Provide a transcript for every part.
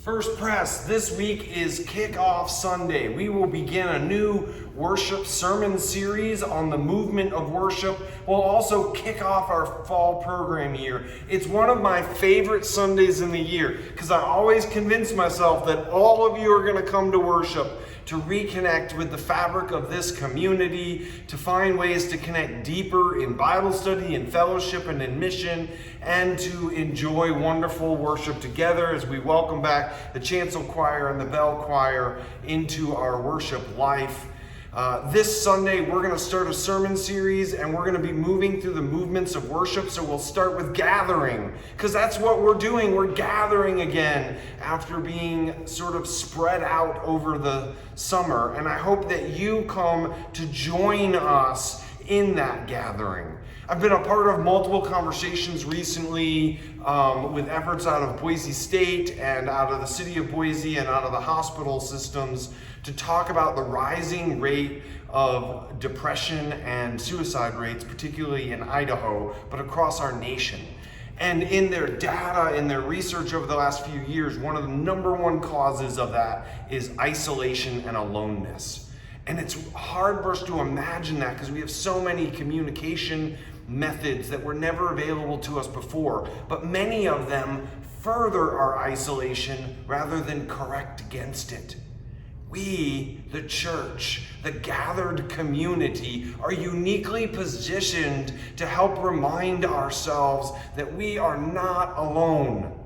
First Press, this week is Kickoff Sunday. We will begin a new worship sermon series on the movement of worship. We'll also kick off our fall program year. It's one of my favorite Sundays in the year because I always convince myself that all of you are going to come to worship to reconnect with the fabric of this community, to find ways to connect deeper in Bible study, in fellowship, and in mission, and to enjoy wonderful worship together as we welcome back the Chancel Choir and the Bell Choir into our worship life. This Sunday, we're going to start a sermon series, and we're going to be moving through the movements of worship. So we'll start with gathering, because that's what we're doing. We're gathering again after being sort of spread out over the summer. And I hope that you come to join us in that gathering. I've been a part of multiple conversations recently with efforts out of Boise State and out of the city of Boise and out of the hospital systems to talk about the rising rate of depression and suicide rates, particularly in Idaho, but across our nation. And in their data, in their research over the last few years, one of the number one causes of that is isolation and aloneness. And it's hard for us to imagine that because we have so many communication methods that were never available to us before, but many of them further our isolation rather than correct against it. We, the church, the gathered community, are uniquely positioned to help remind ourselves that we are not alone,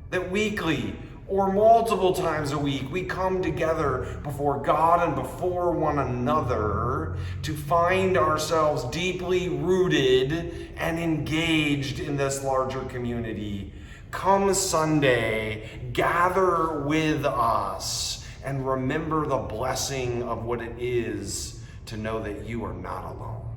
that weekly or multiple times a week, we come together before God and before one another to find ourselves deeply rooted and engaged in this larger community. Come Sunday, gather with us and remember the blessing of what it is to know that you are not alone.